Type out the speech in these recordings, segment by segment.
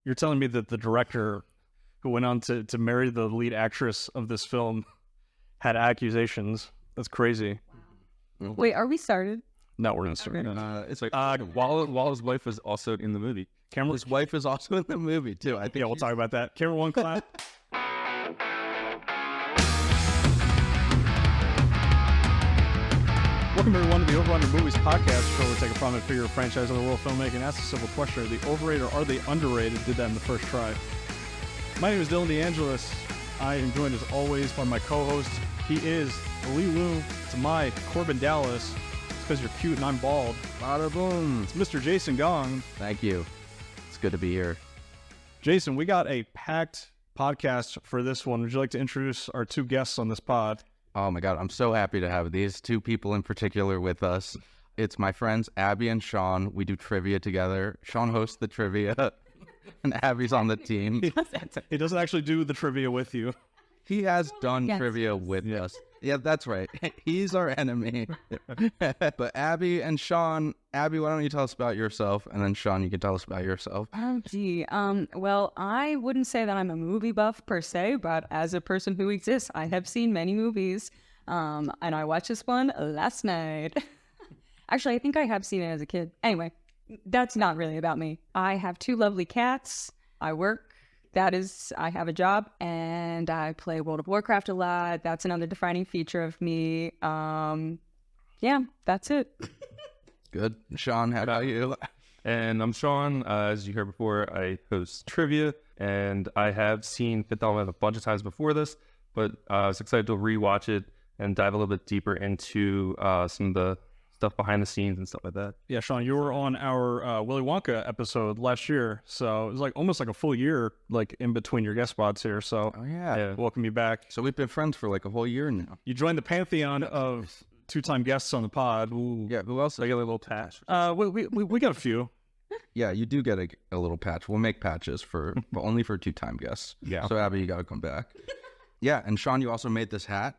You're telling me that the director who went on to marry the lead actress of this film had accusations? That's crazy. Wait, are we started? No, we're gonna start. It's like while his wife was also in the movie. His wife is also in the movie too. I think. Yeah, we'll talk about that. Camera one, clap. Welcome everyone to the Over Under Movies podcast, where we take a prominent figure of franchise of the world of filmmaking and ask the simple question: are they overrated or are they underrated? Did that in the first try. My name is Dylan DeAngelis. I am joined as always by my co-host. He is Leeloo to my Korben Dallas. It's because you're cute and I'm bald. Bada boom. It's Mr. Jason Gong. Thank you. It's good to be here. Jason, we got a packed podcast for this one. Would you like to introduce our two guests on this pod? Oh my God, I'm so happy to have these two people in particular with us. It's my friends Abbie and Sean. We do trivia together. Sean hosts the trivia, and Abbie's on the team. He doesn't actually do the trivia with you. He has done trivia with us. Yeah, that's right. He's our enemy. But Abbie and Sean, Abbie, why don't you tell us about yourself? And then Sean, you can tell us about yourself. Oh, gee. Well, I wouldn't say that I'm a movie buff per se, but as a person who exists, I have seen many movies. And I watched this one last night. Actually, I think I have seen it as a kid. Anyway, that's not really about me. I have two lovely cats. I work. I have a job, and I play World of Warcraft a lot. That's another defining feature of me. Yeah, that's it. Good. Sean, how about you? And I'm Sean. As you heard before, I host trivia, and I have seen Fifth Element a bunch of times before this, but I was excited to rewatch it and dive a little bit deeper into some of the stuff behind the scenes and stuff like that. Yeah, Sean, you were on our Willy Wonka episode last year, so it was like almost like a full year, like in between your guest spots here. So, welcome you back. So we've been friends for like a whole year now. You joined the pantheon of two-time guests on the pod. Ooh. Yeah, who else? I get a little patch. We got a few. Yeah, you do get a little patch. We'll make patches but only for two-time guests. Yeah. So Abbie, you got to come back. Yeah, and Sean, you also made this hat.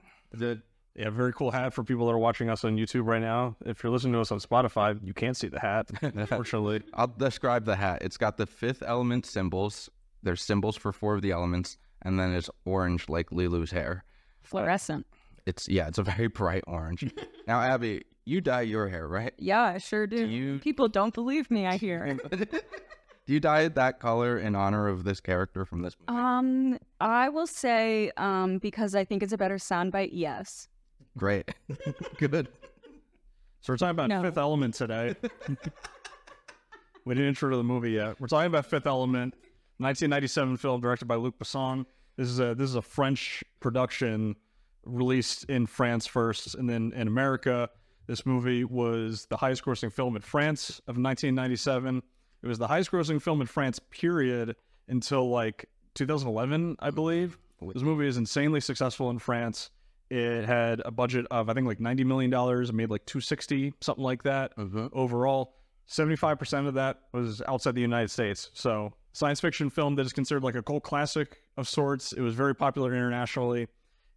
Yeah, very cool hat for people that are watching us on YouTube right now. If you're listening to us on Spotify, you can't see the hat, unfortunately. I'll describe the hat. It's got the fifth element symbols. There's symbols for four of the elements, and then it's orange like Leeloo's hair. Fluorescent. It's a very bright orange. Now, Abbie, you dye your hair, right? Yeah, I sure do. People don't believe me, I hear. Do you dye it that color in honor of this character from this movie? I will say, because I think it's a better soundbite, yes. Great. Good. So we're talking about Fifth Element today. We didn't intro to the movie yet. We're talking about Fifth Element, 1997 film directed by Luc Besson. This is a French production released in France first and then in America. This movie was the highest grossing film in France of 1997. It was the highest grossing film in France, period, until like 2011, I believe. This movie is insanely successful in France. It had a budget of, I think, like $90 million. It made like $260, something like that. Overall, 75% of that was outside the United States. So, science fiction film that is considered like a cult classic of sorts. It was very popular internationally.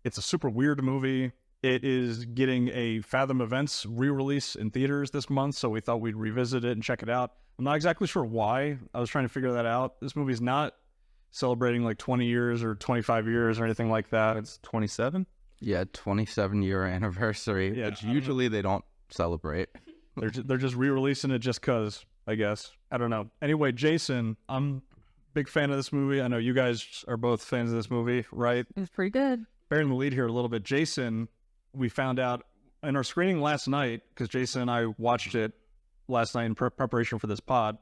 It's a super weird movie. It is getting a Fathom Events re-release in theaters this month, so we thought we'd revisit it and check it out. I'm not exactly sure why. I was trying to figure that out. This movie's not celebrating like 20 years or 25 years or anything like that. It's 27? Yeah, 27-year anniversary, which usually they don't celebrate. They're just re-releasing it just because, I guess. I don't know. Anyway, Jason, I'm a big fan of this movie. I know you guys are both fans of this movie, right? It was pretty good. Bearing the lead here a little bit, Jason, we found out in our screening last night, because Jason and I watched it last night in preparation for this pod.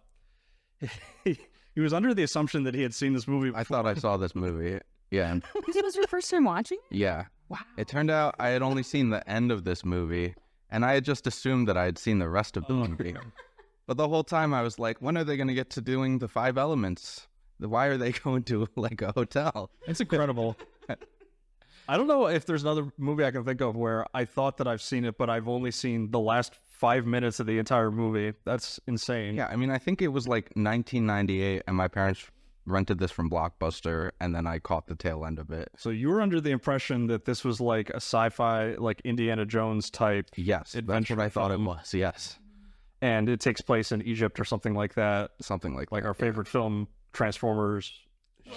He was under the assumption that he had seen this movie before. I thought I saw this movie. Yeah. Because it was your first time watching it? Yeah. Wow. It turned out I had only seen the end of this movie, and I had just assumed that I had seen the rest of the movie. But the whole time I was like, when are they going to get to doing the five elements? Why are they going to like a hotel? It's incredible. I don't know if there's another movie I can think of where I thought that I've seen it, but I've only seen the last 5 minutes of the entire movie. That's insane. Yeah, I mean, I think it was like 1998, and my parents rented this from Blockbuster, and then I caught the tail end of it. So you were under the impression that this was like a sci-fi, like Indiana Jones type. Yes, adventure that's what I thought film. it was. Yes, and it takes place in Egypt or something like that. Something like Like that, our favorite film Transformers.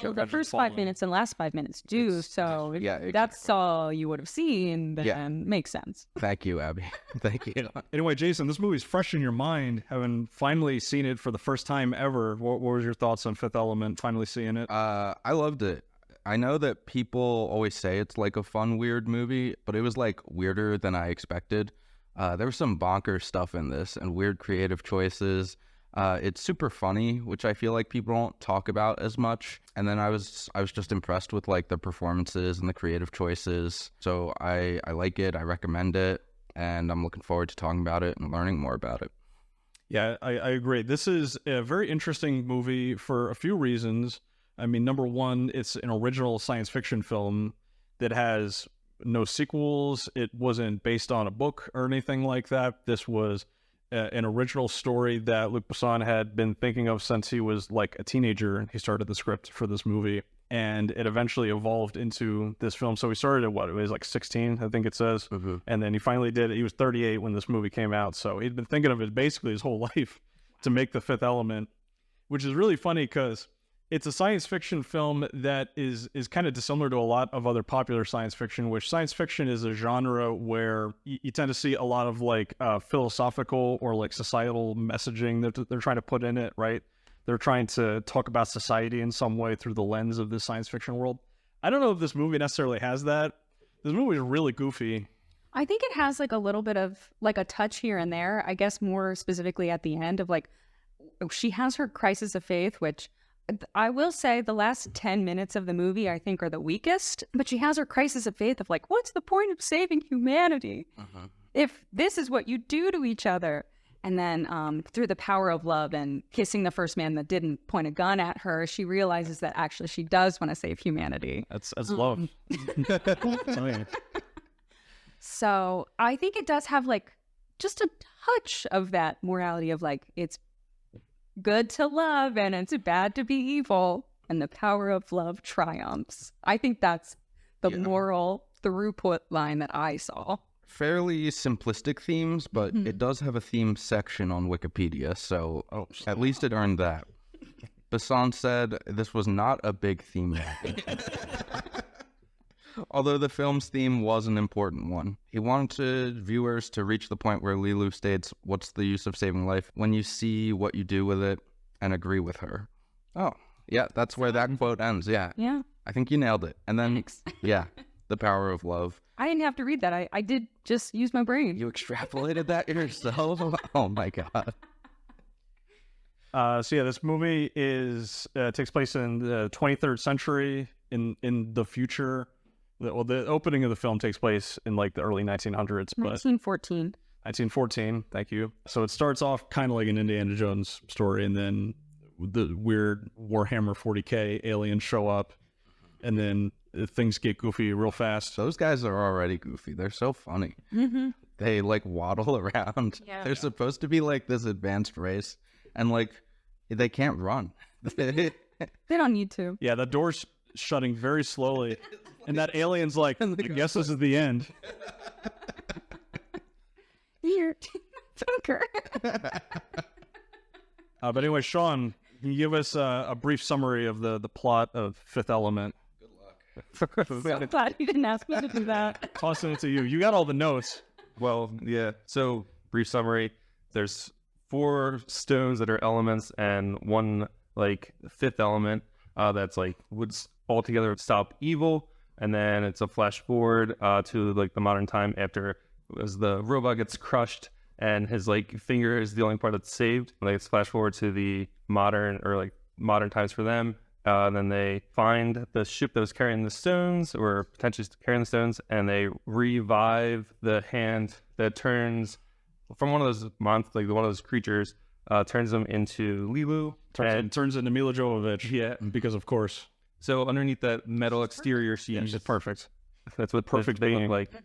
Well, the first 5 minutes and last 5 minutes do, so if yeah, that's all you would have seen, then Yeah. makes sense. Thank you, Abbie. Thank you. Anyway, Jason, this movie's fresh in your mind, having finally seen it for the first time ever. What was your thoughts on Fifth Element, finally seeing it? I loved it. I know that people always say it's like a fun, weird movie, but it was like weirder than I expected. There was some bonkers stuff in this and weird creative choices. It's super funny, which I feel like people don't talk about as much. And then I was just impressed with like the performances and the creative choices. So I like it. I recommend it, and I'm looking forward to talking about it and learning more about it. Yeah, I agree. This is a very interesting movie for a few reasons. I mean, number one, it's an original science fiction film that has no sequels. It wasn't based on a book or anything like that. This was an original story that Luc Besson had been thinking of since he was like a teenager, and he started the script for this movie, and it eventually evolved into this film. So he started at what, it was like 16, I think it says, and then he finally did it. He was 38 when this movie came out, so he'd been thinking of it basically his whole life to make The Fifth Element, which is really funny because it's a science fiction film that is kind of dissimilar to a lot of other popular science fiction, which science fiction is a genre where you tend to see a lot of like philosophical or like societal messaging that they're trying to put in it, right? They're trying to talk about society in some way through the lens of this science fiction world. I don't know if this movie necessarily has that. This movie is really goofy. I think it has like a little bit of like a touch here and there, I guess more specifically at the end of like, she has her crisis of faith, which I will say the last 10 minutes of the movie, I think, are the weakest, but she has her crisis of faith of like, what's the point of saving humanity if this is what you do to each other? And then through the power of love and kissing the first man that didn't point a gun at her, she realizes that actually she does want to save humanity. That's love. So I think it does have like just a touch of that morality of like, it's good to love and it's bad to be evil, and the power of love triumphs. I think that's the moral throughput line that I saw. Fairly simplistic themes, but it does have a theme section on Wikipedia, so at least it earned that. Besson said this was not a big theme. Although the film's theme was an important one. He wanted viewers to reach the point where Leeloo states, "What's the use of saving life when you see what you do with it and agree with her?" Oh, yeah, that's where that quote ends, yeah. Yeah. I think you nailed it. And then, Thanks. yeah, the power of love. I didn't have to read that. I did just use my brain. You extrapolated that yourself? Oh my God. So yeah, this movie takes place in the 23rd century in the future. The opening of the film takes place in like the early 1900s, but 1914. 1914. Thank you. So it starts off kind of like an Indiana Jones story, and then the weird Warhammer 40K aliens show up, and then things get goofy real fast. Those guys are already goofy. They're so funny. They like waddle around. Yeah. They're supposed to be like this advanced race, and like they can't run. They don't need to. Yeah, the door's shutting very slowly, and that alien's like, I guess this is the end. Here, Funker. But anyway, Sean, can you give us a brief summary of the plot of Fifth Element? So glad you didn't ask me to do that. Tossing it to you. You got all the notes. Well, yeah. So, brief summary. There's 4 stones that are elements and one, like, fifth element that's, like, would altogether stop evil. And then it's a flash forward to, like, the modern time after as the robot gets crushed and his, like, finger is the only part that's saved. Like, it's flash forward to the modern times for them. Then they find the ship that was carrying the stones, or potentially carrying the stones, and they revive the hand that turns from one of those one of those creatures, turns them into Leeloo. Turns into Milla Jovovich. Yeah, because of course. So underneath that metal exterior sheet, It's perfect. that's what Perfect they being. look like.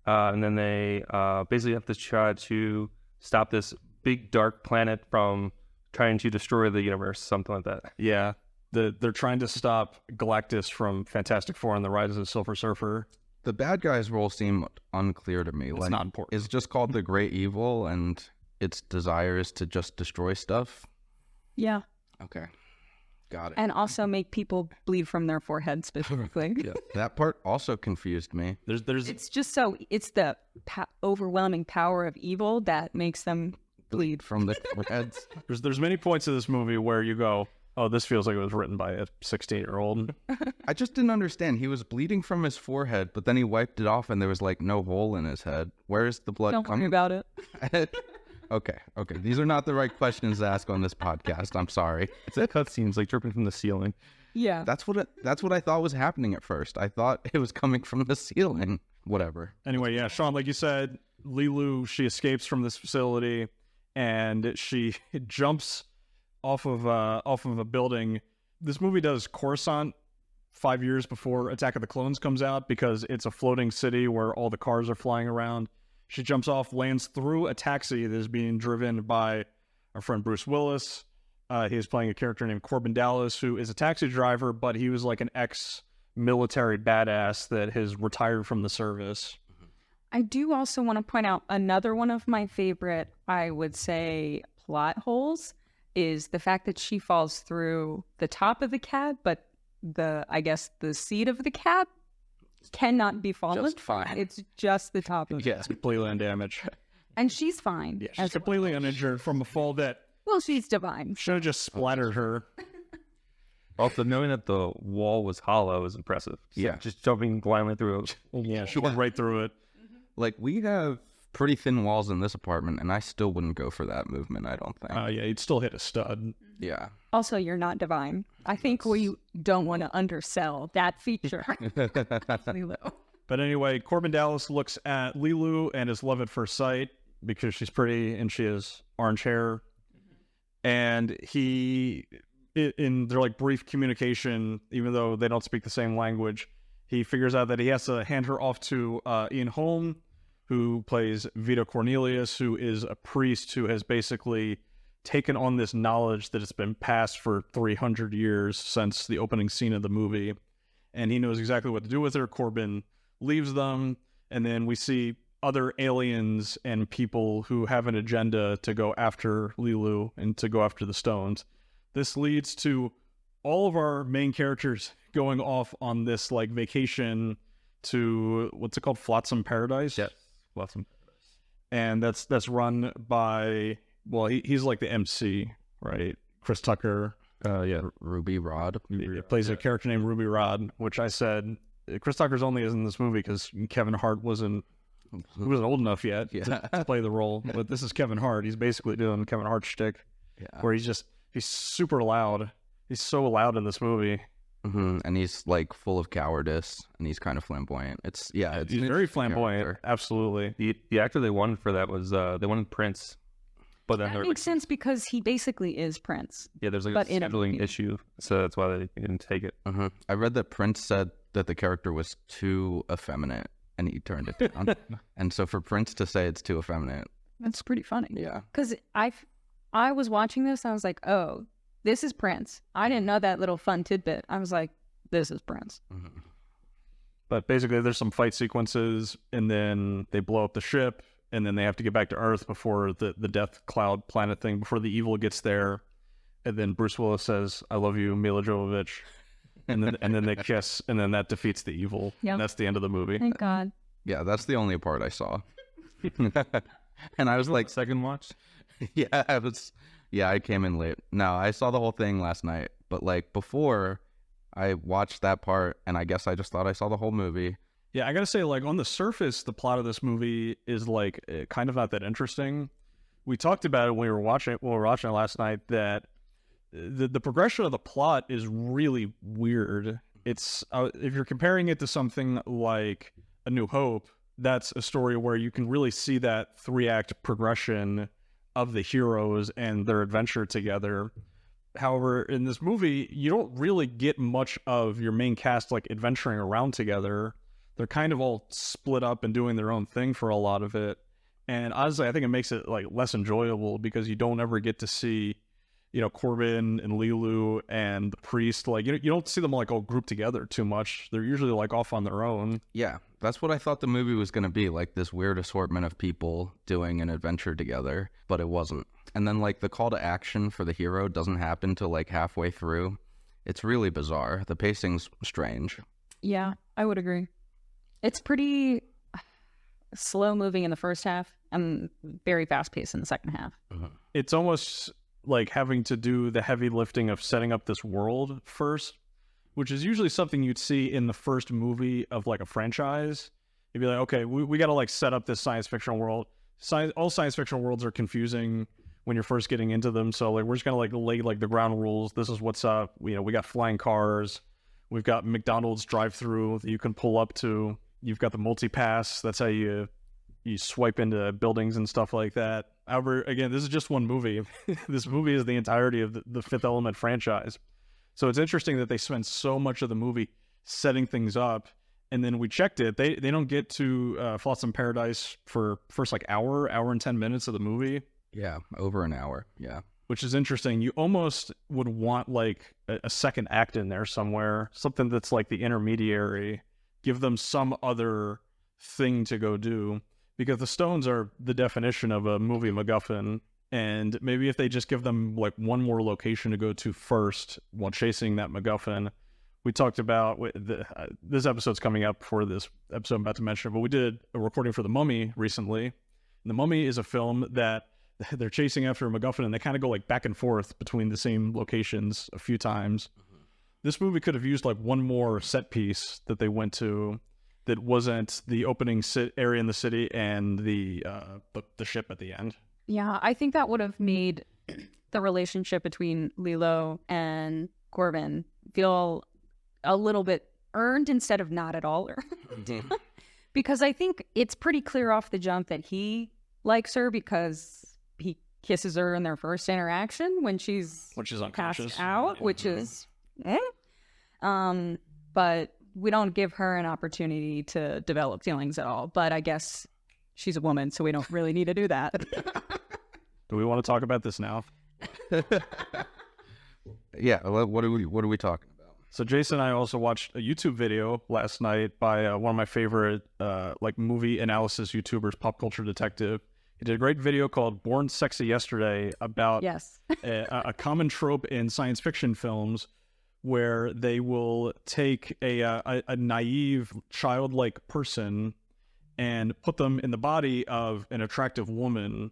And then they basically have to try to stop this big dark planet from trying to destroy the universe, something like that. Yeah. They're trying to stop Galactus from Fantastic Four and the Rise of the Silver Surfer. The bad guy's role seemed unclear to me. It's not important. It's just called the Great Evil, and its desire is to just destroy stuff. Yeah. Okay. Got it. and also make people bleed from their forehead specifically. Yeah, that part also confused me. There's It's just so, it's the overwhelming power of evil that makes them bleed. From the foreheads. there's many points of this movie where you go, oh, this feels like it was written by a 16-year-old. I just didn't understand. He was bleeding from his forehead, but then he wiped it off and there was like no hole in his head. Where is the blood Don't worry coming? about it. Okay. These are not the right questions to ask on this podcast. I'm sorry. It's a cutscenes like dripping from the ceiling. Yeah. That's what I thought was happening at first. I thought it was coming from the ceiling. Whatever. Anyway, yeah, Sean, like you said, Leeloo, she escapes from this facility and she jumps off of a building. This movie does Coruscant 5 years before Attack of the Clones comes out because it's a floating city where all the cars are flying around. She jumps off, lands through a taxi that is being driven by our friend Bruce Willis. He's playing a character named Korben Dallas, who is a taxi driver, but he was like an ex-military badass that has retired from the service. I do also want to point out another one of my favorite, I would say, plot holes is the fact that she falls through the top of the cab, but the seat of the cab cannot be fallen. Just fine. It's just the top of it. Yeah. Completely undamaged. And she's fine. Yeah, she's completely uninjured from a fall that Well, she's divine. should have just splattered her. Also, knowing that the wall was hollow is impressive. Yeah. Just jumping blindly through it. Yeah, she went right through it. Like, we have pretty thin walls in this apartment, and I still wouldn't go for that movement, I don't think. Yeah, you'd still hit a stud. Yeah. Also, you're not divine. I think we don't want to undersell that feature. Leeloo. But anyway, Korben Dallas looks at Leeloo and is love at first sight because she's pretty and she has orange hair. And he, in their like brief communication, even though they don't speak the same language, he figures out that he has to hand her off to Ian Holm, who plays Vito Cornelius, who is a priest who has basically taken on this knowledge that has been passed for 300 years since the opening scene of the movie. And he knows exactly what to do with her. Korben leaves them, and then we see other aliens and people who have an agenda to go after Leeloo and to go after the stones. This leads to all of our main characters going off on this like vacation to what's it called, Flotsam Paradise. Yeah, Flotsam Paradise. And that's run by, well, he's like the MC, right? Chris Tucker. Yeah. Ruby Rod. He plays a character named Ruby Rod, which I said Chris Tucker's only in this movie because Kevin Hart wasn't old enough yet to play the role. But this is Kevin Hart. He's basically doing Kevin Hart shtick, where he's super loud. He's so loud in this movie. Mm-hmm. And he's like full of cowardice, and he's kind of flamboyant. He's very flamboyant. character. Absolutely. The actor they won for that was they won Prince. But then That makes sense because he basically is Prince. yeah, there's like but a in a scheduling movie. issue, so that's why they didn't take it. Uh-huh. I read that Prince said that the character was too effeminate, and he turned it down. And so for Prince to say it's too effeminate, That's pretty funny. yeah. Because I was watching this, I was like, oh, this is Prince. I didn't know that little fun tidbit. I was like, this is Prince. Mm-hmm. But basically, there's some fight sequences, and then they blow up the ship, and then they have to get back to Earth before the death cloud planet thing, before the evil gets there. And then Bruce Willis says, "I love you, Milla Jovovich," and then they kiss, and then that defeats the evil. Yep. And that's the end of the movie. Thank God. Yeah, that's the only part I saw. And I was like, Second watch. I came in late. No, I saw the whole thing last night, but like before I watched that part, and I guess I just thought I saw the whole movie. Yeah, I gotta say, like, on the surface, the plot of this movie is like kind of not that interesting. We talked about it when we were watching it last night, that the progression of the plot is really weird. It's if you're comparing it to something like A New Hope, that's a story where you can really see that 3-act progression of the heroes and their adventure together. However, in this movie, you don't really get much of your main cast like adventuring around together. They're kind of all split up and doing their own thing for a lot of it. And honestly, I think it makes it like less enjoyable because you don't ever get to see, Korben and Leeloo and the priest. Like, you don't see them like all grouped together too much. They're usually like off on their own. Yeah, that's what I thought the movie was going to be, like this weird assortment of people doing an adventure together, but it wasn't. And then like the call to action for the hero doesn't happen till like halfway through. it's really bizarre. The pacing's strange. Yeah, I would agree. It's pretty slow moving in the first half and very fast paced in the second half. It's almost like having to do the heavy lifting of setting up this world first, which is usually something you'd see in the first movie of like a franchise. You'd be like, okay, we got to like set up this science fiction world. All science fiction worlds are confusing when you're first getting into them. So like, we're just going to like lay like the ground rules. This is what's up. You know, we got flying cars. We've got McDonald's drive-through that you can pull up to. You've got the multi-pass. That's how you swipe into buildings and stuff like that. However, again, this is just one movie. This movie is the entirety of the Fifth Element franchise. So it's interesting that they spend so much of the movie setting things up. And then we checked it. They don't get to Flotsam Paradise for first like hour and 10 minutes of the movie. Yeah, over an hour. Yeah. Which is interesting. You almost would want like a second act in there somewhere, something that's like the intermediary, give them some other thing to go do, because the stones are the definition of a movie MacGuffin. And maybe if they just give them like one more location to go to first while chasing that MacGuffin. We talked about this episode's coming up before this episode I'm about to mention, but we did a recording for The Mummy recently. And The Mummy is a film that they're chasing after a MacGuffin, and they kind of go like back and forth between the same locations a few times. This movie could have used like one more set piece that they went to that wasn't the opening area in the city and the ship at the end. Yeah, I think that would have made the relationship between Leeloo and Korben feel a little bit earned instead of not at all earned. Because I think it's pretty clear off the jump that he likes her because he kisses her in their first interaction when she's unconscious, passed out, which is but we don't give her an opportunity to develop feelings at all. But I guess she's a woman, so we don't really need to do that. Do we want to talk about this now? Yeah, what are we talking about? So Jason and I also watched a YouTube video last night by one of my favorite like movie analysis YouTubers, Pop Culture Detective. He did a great video called Born Sexy Yesterday about a common trope in science fiction films where they will take a naive, childlike person and put them in the body of an attractive woman,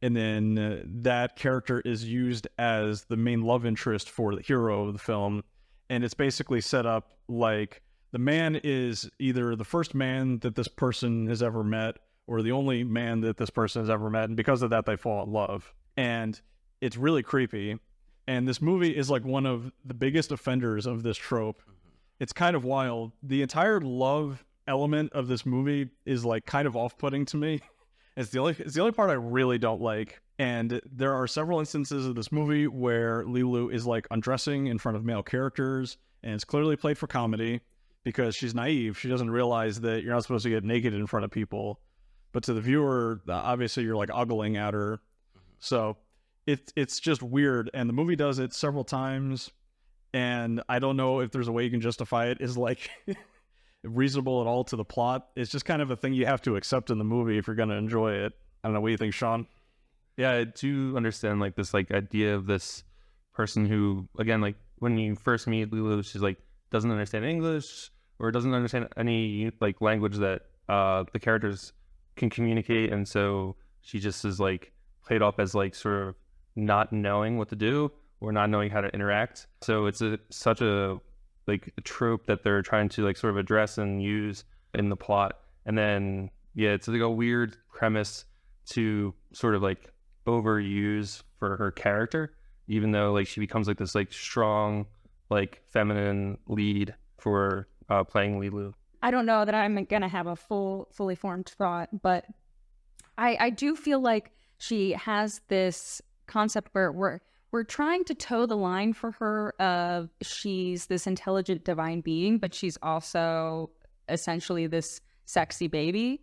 and then that character is used as the main love interest for the hero of the film. And it's basically set up like the man is either the first man that this person has ever met or the only man that this person has ever met, and because of that, they fall in love. And it's really creepy. And this movie is like one of the biggest offenders of this trope. It's kind of wild. The entire love element of this movie is like kind of off-putting to me. It's the only part I really don't like. And there are several instances of this movie where Leeloo is like undressing in front of male characters, and it's clearly played for comedy because she's naive. She doesn't realize that you're not supposed to get naked in front of people. But to the viewer, obviously you're like ogling at her. So it's just weird. And the movie does it several times. And I don't know if there's a way you can justify it is like reasonable at all to the plot. It's just kind of a thing you have to accept in the movie if you're going to enjoy it. I don't know. What do you think, Sean? Yeah, I do understand like this like idea of this person who, again, like when you first meet Leeloo, she's like doesn't understand English or doesn't understand any like language that the characters can communicate, and so she just is like played off as like sort of not knowing what to do or not knowing how to interact. So it's such a like a trope that they're trying to like sort of address and use in the plot. And then yeah, it's like a weird premise to sort of like overuse for her character, even though like she becomes like this like strong like feminine lead for playing Leeloo. I don't know that I'm gonna have a fully formed thought, but I do feel like she has this concept where we're trying to toe the line for her of she's this intelligent divine being, but she's also essentially this sexy baby.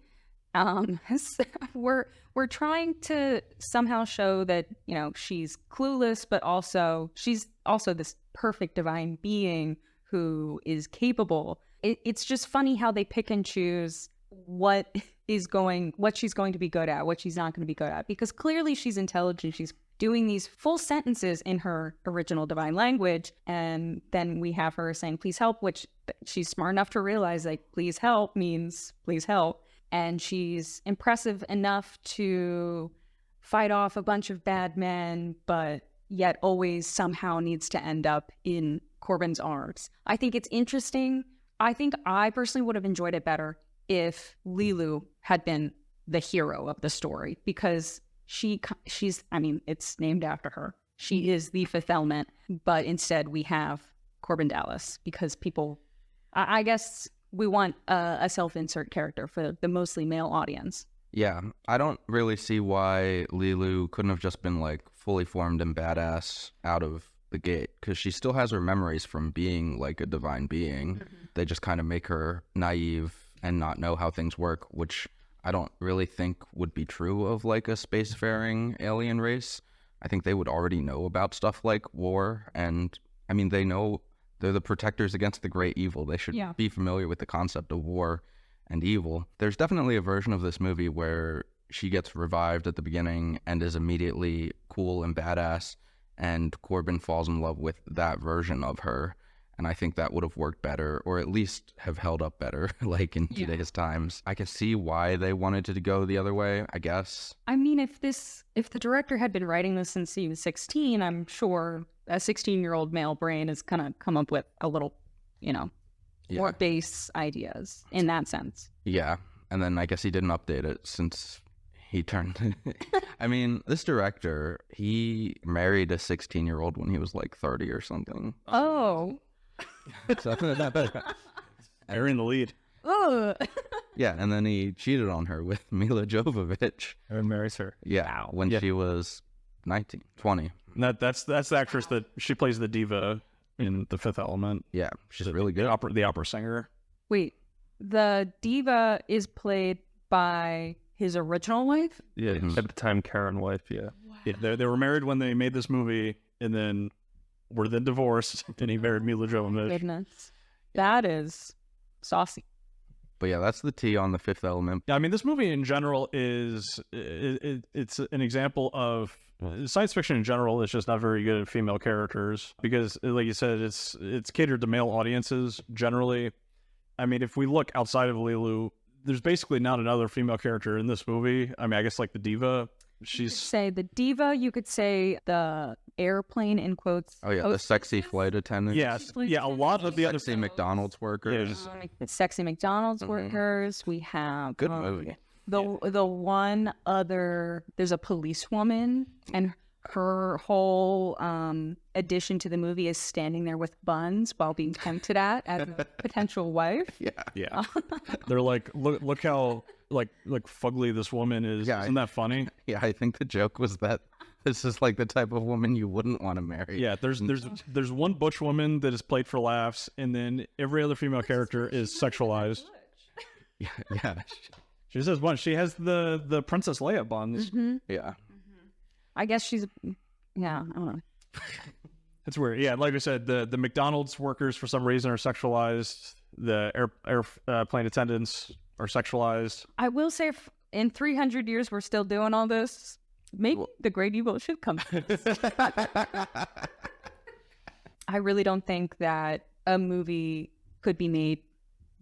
So we're trying to somehow show that, you know, she's clueless, but also she's also this perfect divine being who is capable. It's just funny how they pick and choose what she's going to be good at, what she's not going to be good at, because clearly she's intelligent, doing these full sentences in her original divine language. And then we have her saying, please help, which she's smart enough to realize, like, please help means please help. And she's impressive enough to fight off a bunch of bad men, but yet always somehow needs to end up in Korben's arms. I think it's interesting. I think I personally would have enjoyed it better if Leeloo had been the hero of the story, because she's, I mean, it's named after her. She is the fifth element, but instead we have Korben Dallas, because people, I guess we want a self-insert character for the mostly male audience. Yeah, I don't really see why Leeloo couldn't have just been like fully formed and badass out of the gate, because she still has her memories from being like a divine being. They just kind of make her naive and not know how things work, which I don't really think would be true of like a spacefaring alien race. I think they would already know about stuff like war, and I mean, they know they're the protectors against the great evil. They should be familiar with the concept of war and evil. There's definitely a version of this movie where she gets revived at the beginning and is immediately cool and badass, and Korben falls in love with that version of her. And I think that would have worked better, or at least have held up better, like in today's times. I can see why they wanted to go the other way, I guess. I mean, if the director had been writing this since he was 16, I'm sure a 16-year-old male brain is gonna come up with a little, more base ideas in that sense. Yeah, and then I guess he didn't update it since he turned... I mean, this director, he married a 16-year-old when he was like 30 or something. Oh. Burying the lead. Ugh. Yeah, and then he cheated on her with Milla Jovovich. And marries her. Yeah, when she was 19, 20. And that's the actress that she plays the diva in The Fifth Element. Yeah, she's really good. The opera singer. Wait, the diva is played by his original wife? Yeah, at the time, Karen wife, yeah. Wow. Yeah, they were married when they made this movie, and then were then divorced, and he married Milla Jovovich. Goodness. That is saucy. But yeah, that's the T on The Fifth Element. Yeah, I mean, this movie in general is it's an example of science fiction in general is just not very good at female characters, because, like you said, it's catered to male audiences generally. I mean, if we look outside of Leeloo, there's basically not another female character in this movie. I mean, I guess like the diva. You could say the diva. You could say the airplane in quotes. Oh yeah, the sexy flight attendant. Yes, yeah, a lot of the other sexy McDonald's workers. Sexy McDonald's workers. We have good movie. The one other, there's a policewoman, and her whole addition to the movie is standing there with buns while being tempted at as a potential wife. Yeah. They're like, look how like fugly this woman is. Yeah, Isn't that funny? Yeah, I think the joke was that this is like the type of woman you wouldn't want to marry. Yeah, there's one butch woman that is played for laughs, and then every other female character is sexualized. Yeah. She says one. She has the Princess Leia buns. Mm-hmm. Yeah. I guess she's, I don't know. It's weird. Yeah, like I said, the McDonald's workers for some reason are sexualized. The airplane attendants are sexualized. I will say, if in 300 years we're still doing all this, maybe the great evil should come. I really don't think that a movie could be made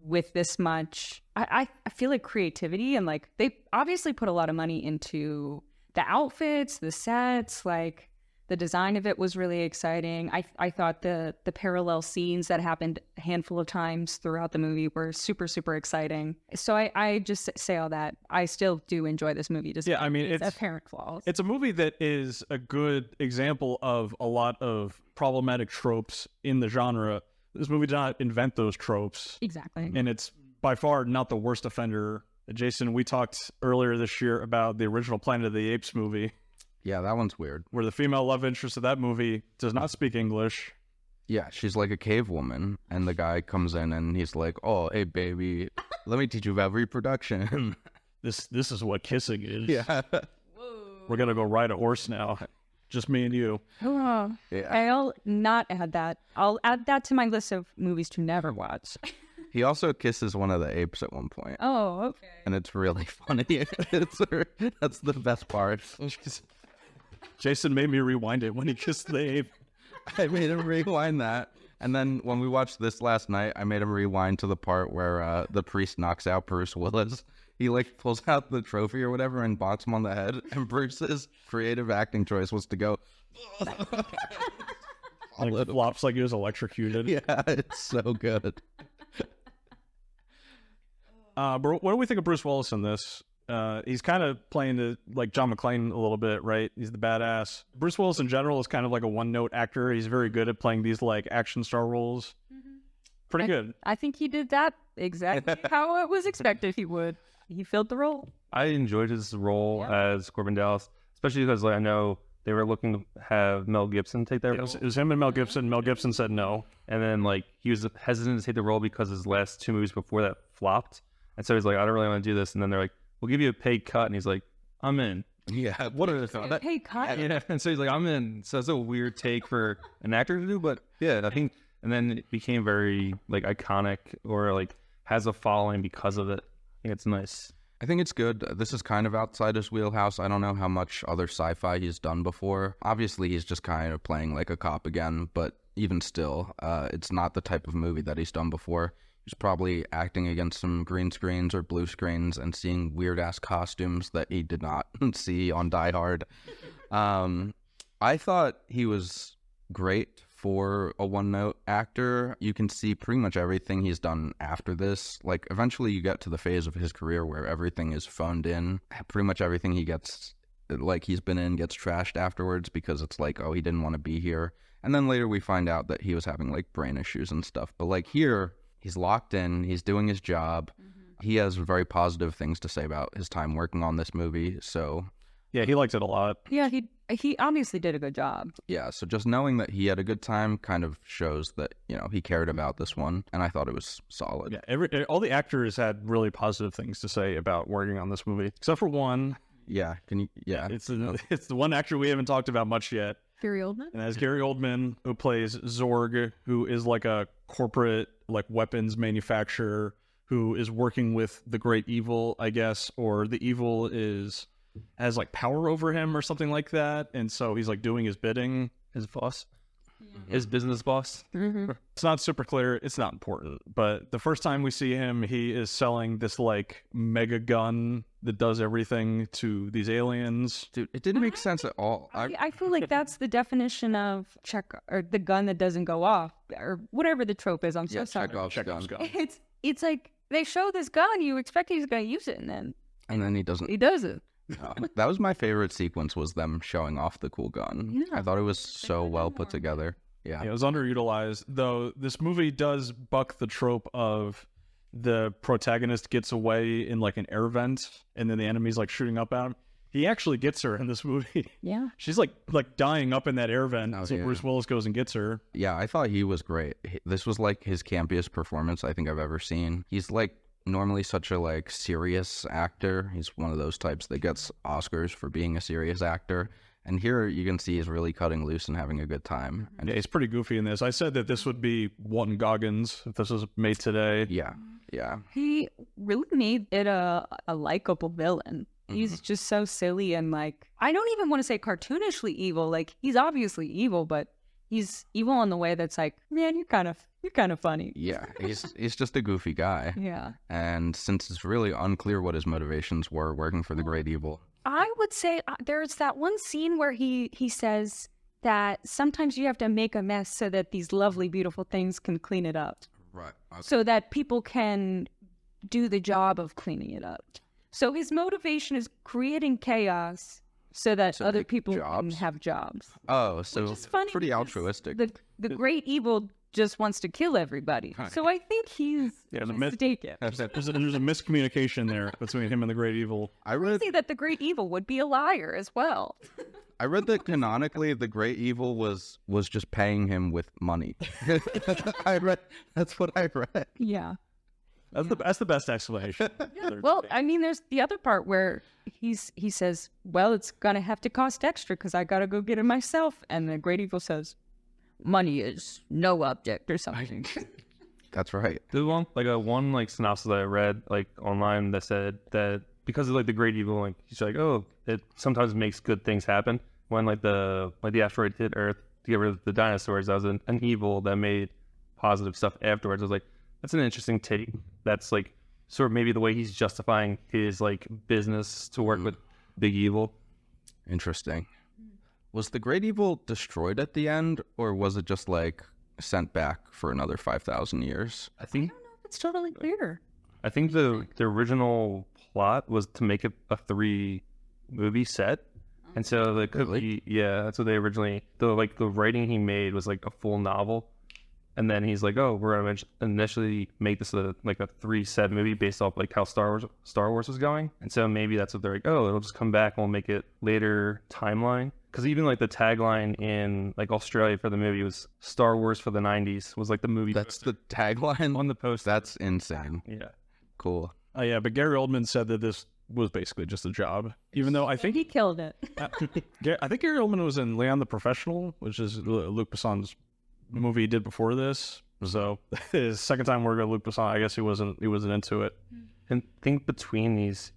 with this much. I feel like creativity, and like they obviously put a lot of money into the outfits, the sets, like the design of it was really exciting. I thought the parallel scenes that happened a handful of times throughout the movie were super, super exciting. So I just say all that. I still do enjoy this movie. Just I mean, it's apparent flaws. It's a movie that is a good example of a lot of problematic tropes in the genre. This movie did not invent those tropes. Exactly. And it's by far not the worst offender. Jason, we talked earlier this year about the original Planet of the Apes movie. Yeah, that one's weird. Where the female love interest of that movie does not speak English. Yeah, she's like a cave woman, and the guy comes in and he's like, "Oh, hey baby, let me teach you about reproduction." This is what kissing is. Yeah. We're gonna go ride a horse now. Just me and you. Oh, Yeah. I'll not add that. I'll add that to my list of movies to never watch. He also kisses one of the apes at one point. Oh, okay. And it's really funny. That's the best part. Jason made me rewind it when he kissed the ape. I made him rewind that. And then when we watched this last night, I made him rewind to the part where the priest knocks out Bruce Willis. He like pulls out the trophy or whatever and bonks him on the head. And Bruce's creative acting choice was to go like flops like he was electrocuted. Yeah, it's so good. But what do we think of Bruce Willis in this? He's kind of playing the, like John McClane a little bit, right? He's the badass. Bruce Willis in general is kind of like a one-note actor. He's very good at playing these like action star roles. Pretty good. I think he did that exactly how it was expected he would. He filled the role. I enjoyed his role as Korben Dallas, especially because like I know they were looking to have Mel Gibson take that role. It was him and Mel Gibson. Mel Gibson said no. And then like he was hesitant to take the role because his last 2 movies before that flopped. And so he's like, I don't really want to do this. And then they're like, we'll give you a paid cut. And he's like, I'm in. Yeah, what are the Paid cut? Yeah. And so he's like, I'm in. So that's a weird take for an actor to do. But yeah, I think, and then it became very like iconic or like has a following because of it. I think it's nice. I think it's good. This is kind of outside his wheelhouse. I don't know how much other sci-fi he's done before. Obviously, he's just kind of playing like a cop again, but even still, it's not the type of movie that he's done before. He's probably acting against some green screens or blue screens and seeing weird-ass costumes that he did not see on Die Hard. I thought he was great for a one-note actor. You can see pretty much everything he's done after this. Like, eventually you get to the phase of his career where everything is phoned in. Pretty much everything he gets, like, he's been in gets trashed afterwards because it's like, oh, he didn't want to be here. And then later we find out that he was having, like, brain issues and stuff. But, like, here, he's locked in. He's doing his job. He has very positive things to say about his time working on this movie, so... Yeah, he liked it a lot. Yeah, he obviously did a good job. Yeah, so just knowing that he had a good time kind of shows that, you know, he cared about this one, and I thought it was solid. Yeah, all the actors had really positive things to say about working on this movie, except for one. Yeah, It's the one actor we haven't talked about much yet. Gary Oldman? And that's Gary Oldman, who plays Zorg, who is like a corporate like weapons manufacturer who is working with the great evil, I guess, or the evil has like power over him or something like that, and so he's like doing his bidding. His boss. His business boss. It's not super clear. It's not important. But the first time we see him, he is selling this like mega gun that does everything to these aliens. Dude, it didn't make sense at all. I feel like that's the definition of or the gun that doesn't go off, or whatever the trope is. I'm so sorry. Chekhov's gun. It's like they show this gun, you expect he's going to use it, and then he doesn't. He doesn't. That was my favorite sequence, was them showing off the cool gun. Yeah. I thought it was so well put together. Yeah. It was underutilized, though. This movie does buck the trope of the protagonist gets away in like an air vent, and then the enemy's like shooting up at him. He actually gets her in this movie. Yeah. She's like dying up in that air vent, so yeah. Bruce Willis goes and gets her. Yeah, I thought he was great. This was like his campiest performance I think I've ever seen. He's like normally such a like serious actor. He's one of those types that gets Oscars for being a serious actor. And here you can see he's really cutting loose and having a good time. And yeah, he's pretty goofy in this. I said that this would be Walton Goggins if this was made today. yeah. He really made it a likable villain. He's just so silly and like, I don't even want to say cartoonishly evil. Like, he's obviously evil, but he's evil in the way that's like, man, you're kind of funny. Yeah, he's just a goofy guy. Yeah. And since it's really unclear what his motivations were working for the great evil. I would say there's that one scene where he says that sometimes you have to make a mess so that these lovely, beautiful things can clean it up. Right. Okay. So that people can do the job of cleaning it up. So his motivation is creating chaos so that other people can have jobs. Oh, so Which is funny pretty because altruistic. The great evil just wants to kill everybody. So I think he's mistaken. There's a miscommunication there between him and the great evil. I read See that the great evil would be a liar as well. I read that canonically the great evil was just paying him with money. That's what I read. Yeah. That's the best explanation. Well, I mean, there's the other part where he says, well, it's going to have to cost extra because I got to go get it myself. And the great evil says, money is no object or something. That's right. There's one synopsis that I read like online that said that because of like the great evil, like he's like, oh, it sometimes makes good things happen. when the asteroid hit Earth to get rid of the dinosaurs, that was an evil that made positive stuff afterwards. I was like, that's an interesting take. That's like sort of maybe the way he's justifying his like business to work with big evil. Interesting. Was the great evil destroyed at the end, or was it just like sent back for another 5,000 years? I think I don't know if it's totally clear. I think the original plot was to make it a 3-movie set. And so it could be, yeah, that's what they originally, the writing he made was like a full novel. And then he's like, oh, we're going to initially make this a 3-set movie based off like how Star Wars was going. And so maybe that's what they're like, oh, it'll just come back and we'll make it later timeline. Because even like the tagline in like Australia for the movie was Star Wars for the 90s was like the movie. That's the tagline on the post. That's insane. Yeah. Cool. Oh yeah, but Gary Oldman said that this was basically just a job, even though I think He killed it. I think Gary Oldman was in Leon the Professional, which is Luc Besson's movie he did before this. So his second time working with Luc Besson, I guess he wasn't into it. And I think between these,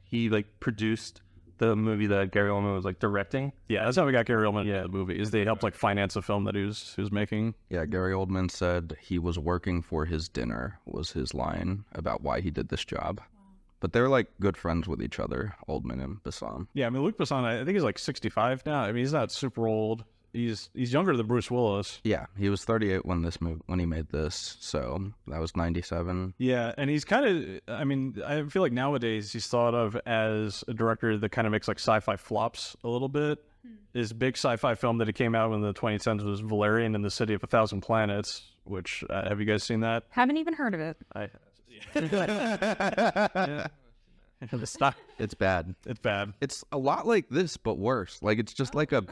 he like produced the movie that Gary Oldman was like directing. Yeah, that's how we got Gary Oldman in the movie. Is they helped like finance a film that he was making. Yeah, Gary Oldman said he was working for his dinner, was his line about why he did this job. But they're like good friends with each other, Oldman and Besson. Yeah, I mean Luc Besson, I think he's like 65 now. I mean he's not super old. He's younger than Bruce Willis. Yeah, he was 38 when he made this, so that was 97. Yeah, and he's kind of, I mean, I feel like nowadays he's thought of as a director that kind of makes like sci-fi flops a little bit. His big sci-fi film that he came out in the 2010s was Valerian and the City of a Thousand Planets, which, have you guys seen that? Haven't even heard of it. I have. It's bad. It's bad. It's a lot like this, but worse. Like, it's just like a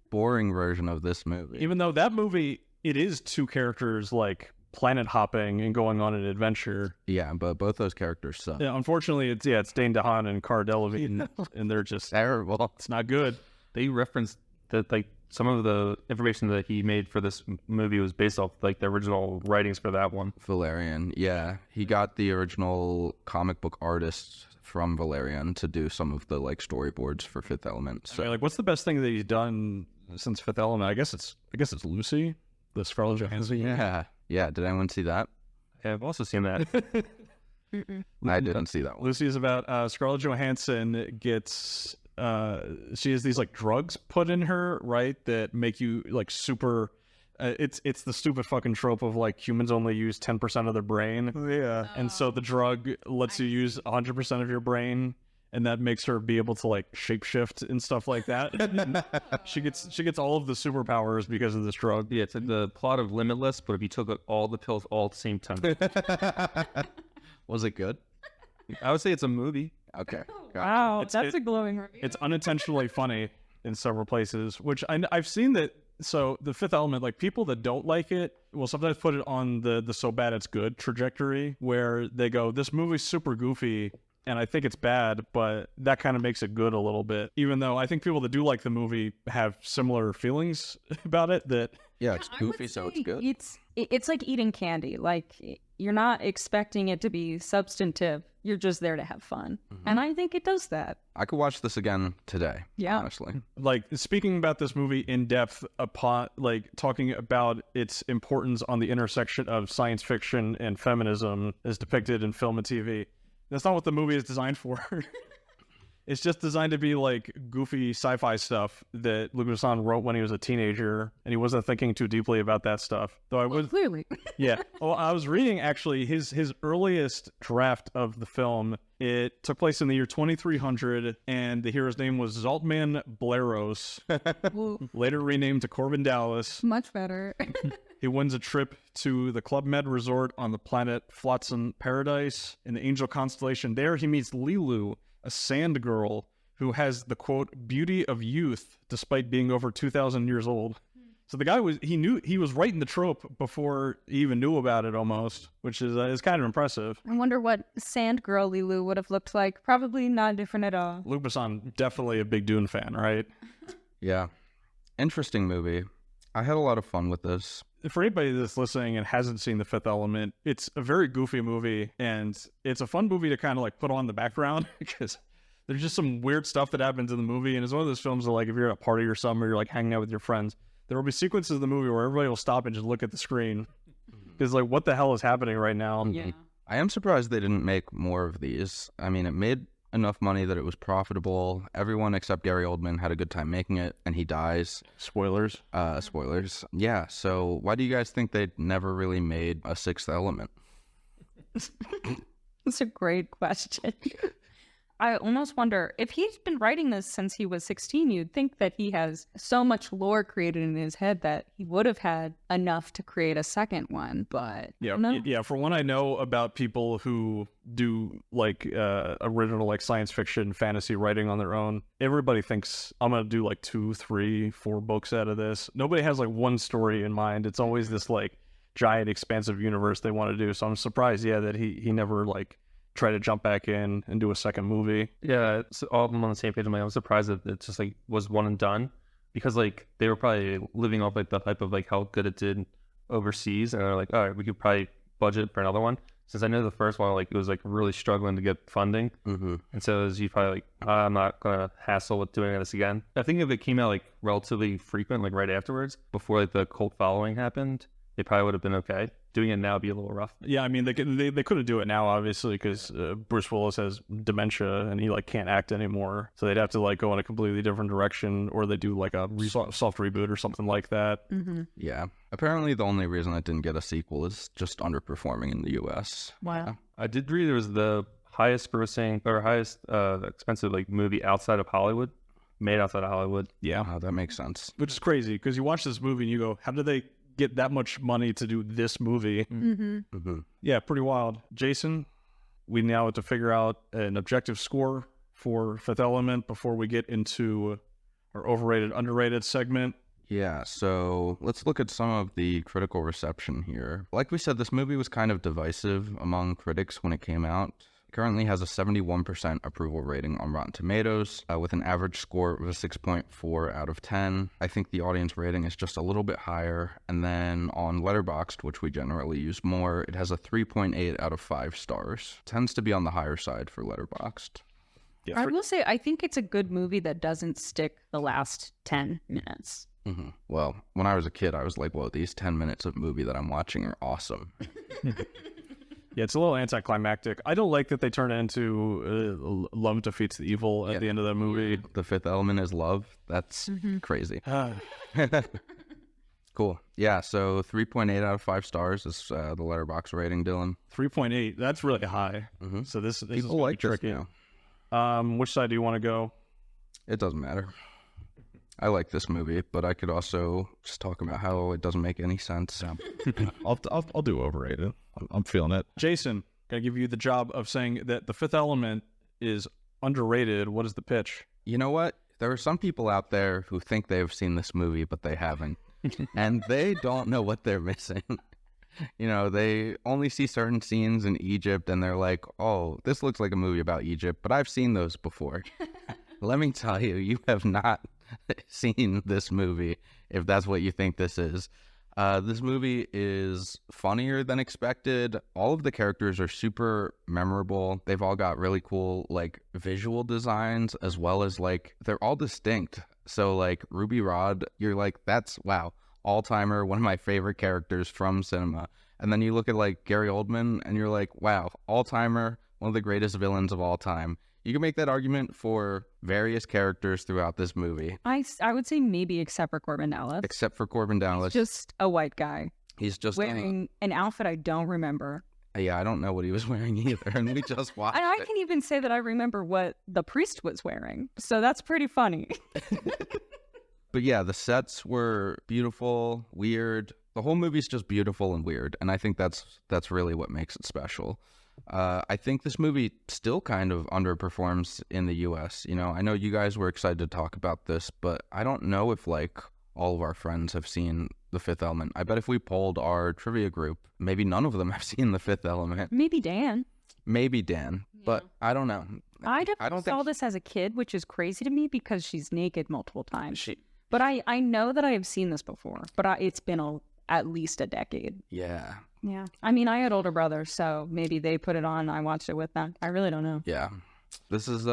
boring version of this movie. Even though that movie, it is two characters like planet hopping and going on an adventure. Yeah, but both those characters suck. Yeah, unfortunately, it's Dane DeHaan and Cara Delevingne, and they're just Terrible. It's not good. They referenced that like some of the information that he made for this movie was based off like the original writings for that one. Valerian, yeah. He got the original comic book artists from Valerian to do some of the like storyboards for Fifth Element. So I mean, like, what's the best thing that he's done since Fifth Element? I guess it's Lucy, the Scarlett Johansson. Yeah. Did anyone see that? Yeah, I've also seen that. I didn't see that one. Lucy is about Scarlett Johansson gets she has these like drugs put in her, right, that make you like super. It's the stupid fucking trope of like humans only use 10% of their brain. Yeah. And so the drug lets you use 100% of your brain, and that makes her be able to like shapeshift and stuff like that. she gets all of the superpowers because of this drug. Yeah, it's like the plot of Limitless, but if you took all the pills all at the same time. Was it good? I would say it's a movie. Okay. Wow, that's a glowing review. It's unintentionally funny in several places, which I've seen that. So the Fifth Element, like people that don't like it will sometimes put it on the so bad it's good trajectory, where they go, this movie's super goofy and I think it's bad, but that kind of makes it good a little bit. Even though I think people that do like the movie have similar feelings about it. That yeah, it's goofy, so it's good. It's like eating candy. Like you're not expecting it to be substantive. You're just there to have fun. Mm-hmm. And I think it does that. I could watch this again today. Yeah. Honestly. Like speaking about this movie in depth upon like talking about its importance on the intersection of science fiction and feminism as depicted in film and TV. That's not what the movie is designed for. It's just designed to be like goofy sci-fi stuff that Luc Besson wrote when he was a teenager, and he wasn't thinking too deeply about that stuff. Though I was clearly. Yeah. Well, I was reading actually his earliest draft of the film. It took place in the year 2300, and the hero's name was Zaltman Blairos, later renamed to Korben Dallas. Much better. He wins a trip to the Club Med resort on the planet Flotsam Paradise in the Angel constellation. There he meets Leeloo, a sand girl who has the quote beauty of youth despite being over 2,000 years old. So the guy he was writing the trope before he even knew about it almost, which is kind of impressive. I wonder what sand girl Leeloo would have looked like. Probably not different at all. Luc Besson, definitely a big Dune fan, right? Yeah. Interesting movie. I had a lot of fun with this. For anybody that's listening and hasn't seen The Fifth Element, it's a very goofy movie, and it's a fun movie to kind of like put on the background because there's just some weird stuff that happens in the movie, and it's one of those films that, like, if you're at a party or something, or you're like hanging out with your friends, there will be sequences of the movie where everybody will stop and just look at the screen because, like, what the hell is happening right now? Yeah. I am surprised they didn't make more of these. I mean, it made enough money that it was profitable. Everyone except Gary Oldman had a good time making it, and he dies. Spoilers. Spoilers. Yeah, so why do you guys think they never really made a Sixth Element? That's a great question. I almost wonder if he's been writing this since he was 16, you'd think that he has so much lore created in his head that he would have had enough to create a second one, but Yeah, no. yeah. For what I know about people who do like original like science fiction, fantasy writing on their own, everybody thinks I'm gonna do like 2, 3, 4 books out of this. Nobody has like one story in mind. It's always this like giant, expansive universe they want to do. So I'm surprised, yeah, that he never like try to jump back in and do a second movie. Yeah, it's all of them on the same page. I'm surprised that it just like was one and done, because like they were probably living off like the hype of like how good it did overseas, and they're like, all right, we could probably budget for another one. Since I know the first one, like it was like really struggling to get funding, and so as you probably like, I'm not gonna hassle with doing this again. I think if it came out like relatively frequent, like right afterwards, before like the cult following happened, it probably would have been okay. Doing it now would be a little rough. Yeah, I mean, they couldn't do it now, obviously, because Bruce Willis has dementia and he like can't act anymore. So they'd have to like go in a completely different direction, or they do like a soft reboot or something like that. Yeah. Apparently, the only reason it didn't get a sequel is just underperforming in the U.S. Wow. I did read it was the highest grossing or highest expensive like movie outside of Hollywood, made outside of Hollywood. Yeah, That makes sense. which is crazy because you watch this movie and you go, how did they get that much money to do this movie? Yeah, pretty wild. Jason, we now have to figure out an objective score for Fifth Element before we get into our overrated, underrated segment. Yeah, so let's look at some of the critical reception here. Like we said, this movie was kind of divisive among critics when it came out. It currently has a 71% approval rating on Rotten Tomatoes, with an average score of a 6.4 out of 10. I think the audience rating is just a little bit higher. And then on Letterboxd, which we generally use more, it has a 3.8 out of 5 stars. Tends to be on the higher side for Letterboxd. Yeah, I will say, I think it's a good movie that doesn't stick the last 10 minutes. Well, when I was a kid, I was like, whoa, these 10 minutes of movie that I'm watching are awesome. Yeah, it's a little anticlimactic. I don't like that they turn it into love defeats the evil at the end of that movie. The Fifth Element is love. That's crazy. Cool. Yeah, so 3.8 out of 5 stars is the Letterboxd rating, Dylan. 3.8. That's really high. So this is People gonna like be this tricky. now. Which side do you want to go? It doesn't matter. I like this movie, but I could also just talk about how it doesn't make any sense. I'll do overrated. I'm feeling it. Jason, gonna give you the job of saying that The Fifth Element is underrated. What is the pitch? You know what? There are some people out there who think they've seen this movie, but they haven't. And they don't know what they're missing. You know, they only see certain scenes in Egypt, and they're like, oh, this looks like a movie about Egypt, but I've seen those before. Let me tell you, you have not seen this movie if that's what you think this is. This movie is funnier than expected. All of the characters are super memorable. They've all got really cool like visual designs, as well as like they're all distinct. So like Ruby Rod, you're like, that's wow, all-timer, one of my favorite characters from cinema. And then you look at like Gary Oldman and you're like, wow, all-timer, one of the greatest villains of all time. You can make that argument for various characters throughout this movie. I would say maybe except for Korben Dallas. Except for Korben Dallas. Just a white guy He's just wearing an outfit I don't remember. Yeah, I don't know what he was wearing either, and we just watched And I it. can even say that I remember what the priest was wearing. So that's pretty funny. But yeah, the sets were beautiful, weird. The whole movie's just beautiful and weird, and I think that's really what makes it special. I think this movie still kind of underperforms in the U.S. You know, I know you guys were excited to talk about this, but I don't know if like all of our friends have seen The Fifth Element. I bet if we polled our trivia group, maybe none of them have seen The Fifth Element. Maybe Dan. Maybe Dan, but I don't know. I don't saw think this as a kid, which is crazy to me because she's naked multiple times. But I know that I have seen this before, but it's been at least a decade. Yeah. Yeah. I mean, I had older brothers, so maybe they put it on. I watched it with them. I really don't know. Yeah. This is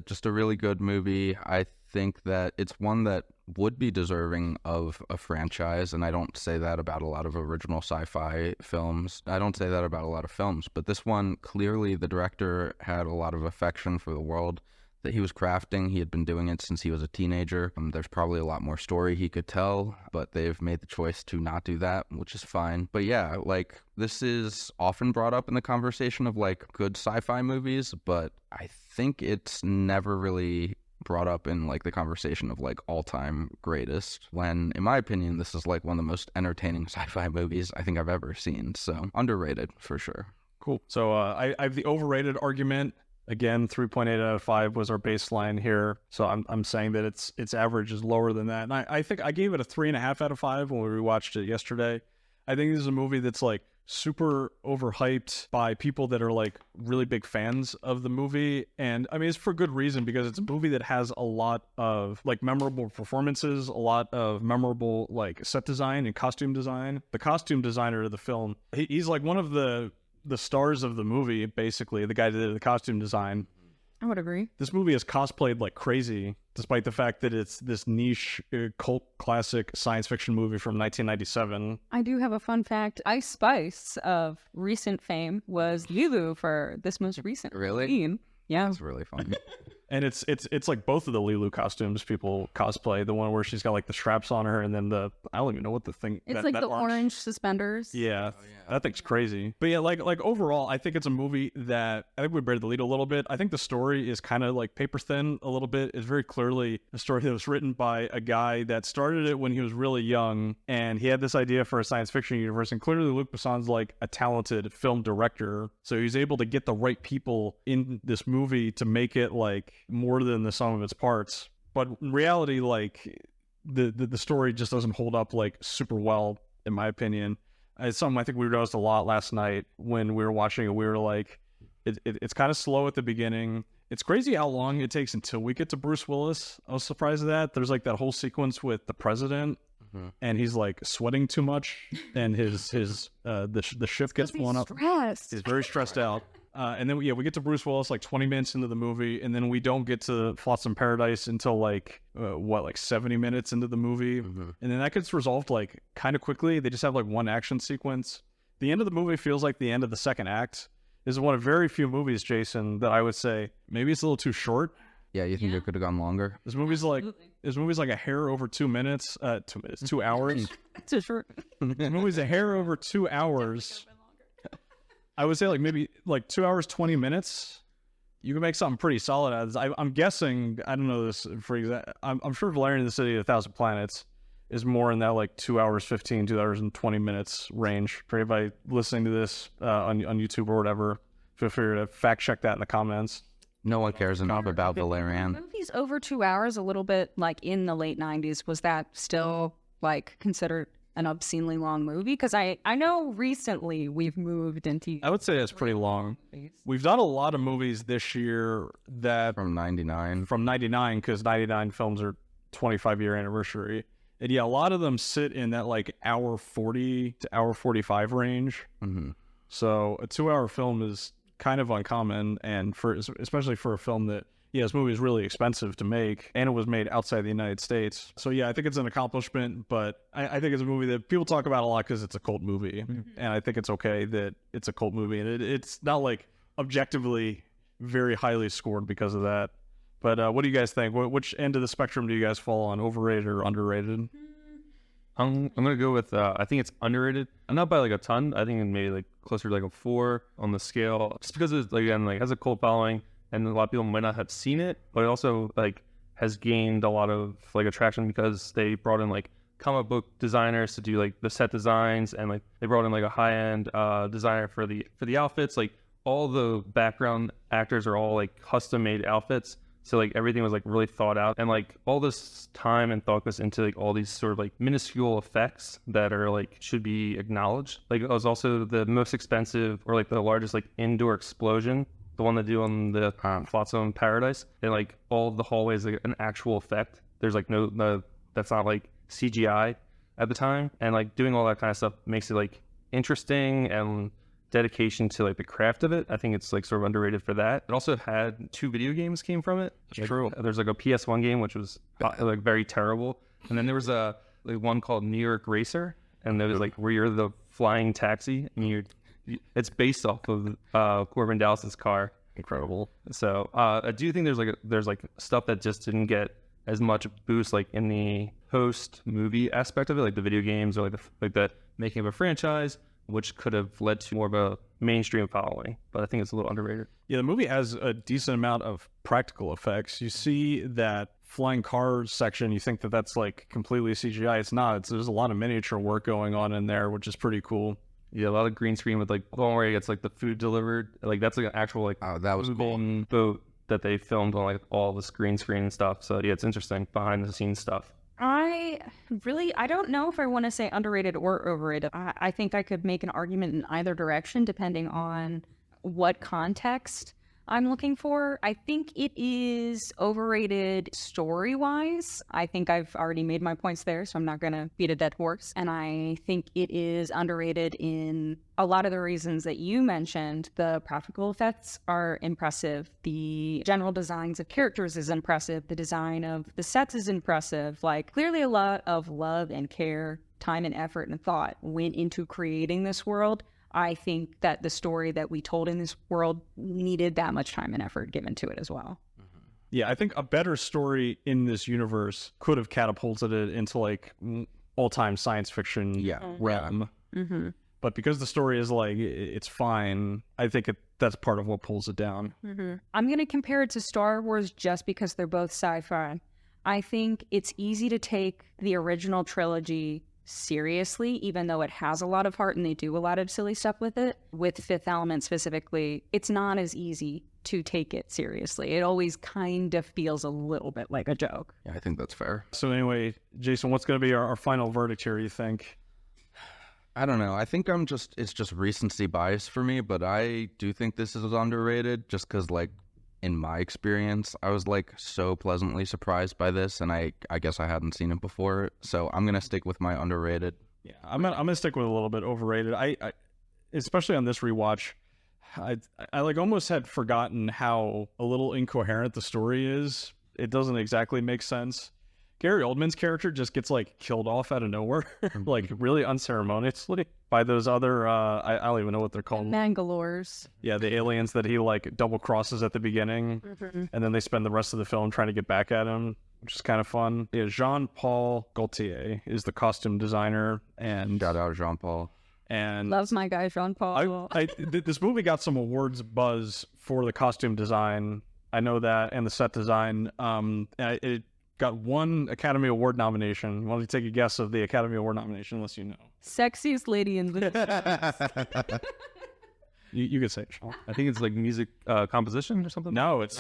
just a really good movie. I think that it's one that would be deserving of a franchise, and I don't say that about a lot of original sci-fi films. I don't say that about a lot of films, but this one, clearly the director had a lot of affection for the world that he was crafting. He had been doing it since he was a teenager. There's probably a lot more story he could tell, but they've made the choice to not do that, which is fine. But yeah, like, this is often brought up in the conversation of like good sci-fi movies, but I think it's never really brought up in like the conversation of like all-time greatest, when in my opinion this is like one of the most entertaining sci-fi movies I think I've ever seen. So underrated for sure. Cool. So I have the overrated argument. Again, 3.8 out of 5 was our baseline here. So I'm saying that its average is lower than that. And I think I gave it a 3.5 out of 5 when we rewatched it yesterday. I think this is a movie that's like super overhyped by people that are like really big fans of the movie. And I mean, it's for good reason, because it's a movie that has a lot of like memorable performances, a lot of memorable like set design and costume design. The costume designer of the film, he's like one of the stars of the movie, basically, the guy that did the costume design. I would agree. This movie is cosplayed like crazy, despite the fact that it's this niche cult classic science fiction movie from 1997. I do have a fun fact. Ice Spice of recent fame was Leeloo for this most recent Really? scene. Yeah. That's really fun. And it's like both of the Leeloo costumes people cosplay. The one where she's got like the straps on her, and then I don't even know what the thing. It's like the orange suspenders. Yeah, that thing's crazy. But yeah, like overall, I think it's a movie that I think we buried the lead a little bit. I think the story is kind of like paper thin a little bit. It's very clearly a story that was written by a guy that started it when he was really young, and he had this idea for a science fiction universe. And clearly, Luc Besson's like a talented film director, so he's able to get the right people in this movie to make it like more than the sum of its parts. But in reality, like the story just doesn't hold up like super well, in my opinion. It's something I think we noticed a lot last night when we were watching it. We were like, it's kind of slow at the beginning. It's crazy how long it takes until we get to Bruce Willis. I was surprised at that. There's like that whole sequence with the president, and he's like sweating too much, and the ship gets blown up. He's very stressed out. And then we get to Bruce Willis like 20 minutes into the movie, and then we don't get to Flotsam Paradise until like 70 minutes into the movie. And then that gets resolved like kind of quickly. They just have like one action sequence. The end of the movie feels like the end of the second act. This is one of very few movies, Jason, that I would say maybe it's a little too short. Yeah, you think it could have gone longer? This movie's like a hair over 2 minutes. 2 hours. Too short. This movie's a hair over 2 hours. I would say like maybe like 2 hours, 20 minutes. You can make something pretty solid out of this. I'm guessing, I don't know this for exact. I'm sure Valerian in the City of a Thousand Planets is more in that like 2 hours 15, 2 hours and 20 minutes range. For anybody listening to this on YouTube or whatever, feel free to fact check that in the comments. No one cares enough about Valerian. Movies over 2 hours, a little bit like in the late 90s. Was that still like considered an obscenely long movie? Because I know recently we've moved into... I would say it's pretty long. We've done a lot of movies this year that... From 99. From 99, because 99 films are 25-year anniversary. And yeah, a lot of them sit in that like hour 40 to hour 45 range. So a 2 hour film is kind of uncommon, and especially for a film that... Yeah, this movie is really expensive to make, and it was made outside the United States. So yeah, I think it's an accomplishment, but I think it's a movie that people talk about a lot because it's a cult movie. And I think it's okay that it's a cult movie, and it's not like objectively very highly scored because of that. But what do you guys think? Which end of the spectrum do you guys fall on, overrated or underrated? I'm gonna go with I think it's underrated. Not by like a ton. I think maybe like closer to like a 4 on the scale, just because it's like, again, like has a cult following. And a lot of people might not have seen it, but it also like has gained a lot of like attraction because they brought in like comic book designers to do like the set designs, and like they brought in like a high-end designer for the outfits. Like all the background actors are all like custom-made outfits, so like everything was like really thought out, and like all this time and thought goes into like all these sort of like minuscule effects that are like should be acknowledged. Like it was also the most expensive or like the largest like indoor explosion. The one they do on the Flotsam Paradise, and like all the hallways like an actual effect. There's like no that's not like CGI at the time, and like doing all that kind of stuff makes it like interesting and dedication to like the craft of it. I think it's like sort of underrated for that. It also had 2 video games came from it. That's true. There's like a PS1 game which was like very terrible, and then there was a like one called New York Racer, and there was like where you're the flying taxi, and it's based off of Korben Dallas's car. Incredible. So I do think there's like stuff that just didn't get as much boost like in the post movie aspect of it, like the video games or like the making of a franchise, which could have led to more of a mainstream following. But I think it's a little underrated. Yeah, the movie has a decent amount of practical effects. You see that flying car section, you think that that's like completely CGI. It's not. There's a lot of miniature work going on in there, which is pretty cool. Yeah, a lot of green screen with like the one where he gets like the food delivered. Like that's like an actual like that was cool. boat that they filmed on like all the screen and stuff. So yeah, it's interesting behind the scenes stuff. I don't know if I want to say underrated or overrated. I think I could make an argument in either direction depending on what context I'm looking for. I think it is overrated story-wise. I think I've already made my points there, so I'm not going to beat a dead horse. And I think it is underrated in a lot of the reasons that you mentioned. The practical effects are impressive. The general designs of characters is impressive. The design of the sets is impressive. Like, clearly a lot of love and care, time and effort and thought went into creating this world. I think that the story that we told in this world needed that much time and effort given to it as well. Yeah, I think a better story in this universe could have catapulted it into like all-time science fiction realm. Mm-hmm. But because the story is like, it's fine, I think that's part of what pulls it down. Mm-hmm. I'm going to compare it to Star Wars just because they're both sci-fi. I think it's easy to take the original trilogy seriously, even though it has a lot of heart and they do a lot of silly stuff with it. With Fifth Element specifically, it's not as easy to take it seriously. It always kind of feels a little bit like a joke. Yeah, I think that's fair. So anyway, Jason, what's going to be our final verdict here, you think? I don't know. I think it's just recency bias for me, but I do think this is underrated just because, like, in my experience, I was like so pleasantly surprised by this, and I guess I hadn't seen it before, so I'm gonna stick with my underrated. Yeah, I'm gonna stick with a little bit overrated. I especially on this rewatch, I like almost had forgotten how a little incoherent the story is. It doesn't exactly make sense. Gary Oldman's character just gets like killed off out of nowhere, like really unceremoniously by those other I don't even know what they're called. Mangalores. Yeah, the aliens that he like double crosses at the beginning, and then they spend the rest of the film trying to get back at him, which is kind of fun. Yeah, Jean-Paul Gaultier is the costume designer, and shout out Jean-Paul. And loves my guy Jean-Paul. This movie got some awards buzz for the costume design. I know that, and the set design. It got 1 Academy Award nomination. Why don't you take a guess of the Academy Award nomination, unless you know? Sexiest lady in the You could say it, Sean. I think it's like music composition or something. No, it's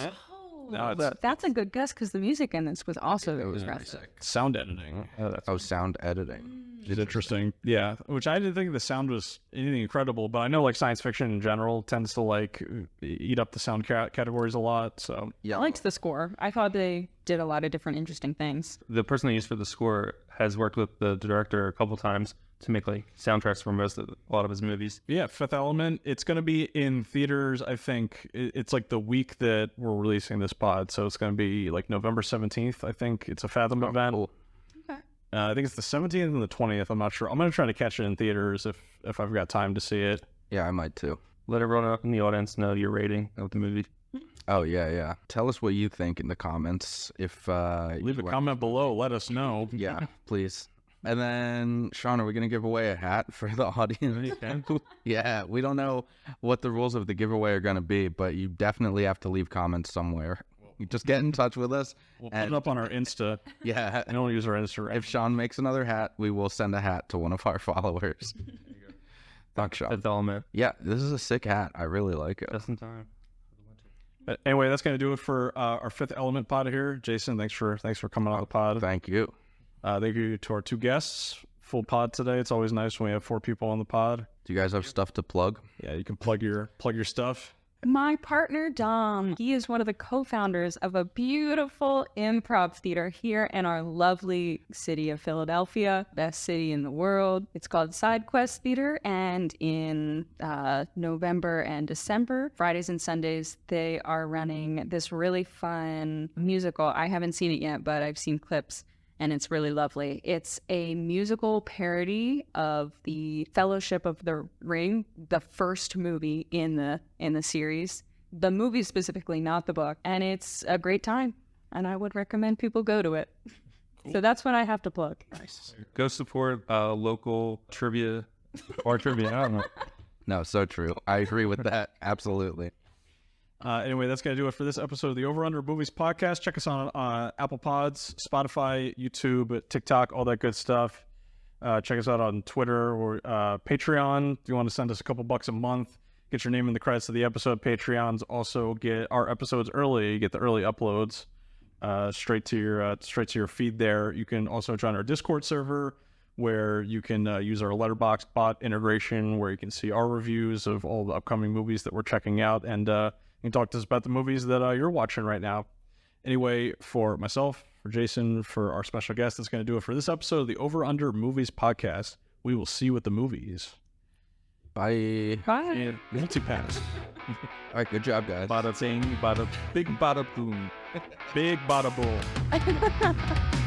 that's a good guess because the music in this was also impressive. Sound editing. Sound editing. It's interesting. Yeah, which I didn't think the sound was anything incredible, but I know like science fiction in general tends to like eat up the sound categories a lot. So yeah, I liked the score. I thought they did a lot of different interesting things. The person they used for the score has worked with the director a couple times to make like soundtracks for a lot of his movies. Yeah, Fifth Element. It's going to be in theaters. I think it's like the week that we're releasing this pod, so it's going to be like November 17th. I think it's a Fathom event. Cool. I think it's the 17th and the 20th. I'm not sure. I'm going to try to catch it in theaters if I've got time to see it. Yeah, I might too. Let everyone in the audience know your rating of the movie. Oh, yeah. Tell us what you think in the comments. If leave a comment below. Let us know. Yeah, please. And then, Sean, are we going to give away a hat for the audience? Yeah, we don't know what the rules of the giveaway are going to be, but you definitely have to leave comments somewhere. You just get in touch with us. We'll put it up on our Insta. Yeah. I don't use our Instagram. If Sean makes another hat, we will send a hat to one of our followers. Thanks, Sean. Fifth Element. Yeah, this is a sick hat. I really like it. Just in time. But anyway, that's going to do it for our Fifth Element pod here. Jason, thanks for coming on the pod. Thank you. Thank you to our 2 guests. Full pod today. It's always nice when we have 4 people on the pod. Do you guys have stuff to plug? Yeah, you can plug your stuff. My partner, Dom, he is one of the co-founders of a beautiful improv theater here in our lovely city of Philadelphia, best city in the world. It's called Side Quest Theater, and in November and December, Fridays and Sundays, they are running this really fun musical. I haven't seen it yet, but I've seen clips, and it's really lovely. It's a musical parody of the Fellowship of the Ring, the first movie in the series. The movie specifically, not the book. And it's a great time, and I would recommend people go to it. So that's what I have to plug. Nice. Go support local trivia or trivia. I don't know. No, so true. I agree with that. Absolutely. Anyway, that's going to do it for this episode of the Over Under Movies podcast. Check us on Apple Pods, Spotify, YouTube, TikTok, all that good stuff. Check us out on Twitter or Patreon. If you want to send us a couple bucks a month, get your name in the credits of the episode. Patreons also get our episodes early. You get the early uploads straight to your feed there. You can also join our Discord server where you can use our Letterboxd bot integration where you can see our reviews of all the upcoming movies that we're checking out, and you can talk to us about the movies that you're watching right now. Anyway, for myself, for Jason, for our special guest, that's going to do it for this episode of the Over Under Movies podcast. We will see you at the movies. Bye. Bye. And multi-pass. All right, good job, guys. Bada zing, bada big, bada boom, big bada boom.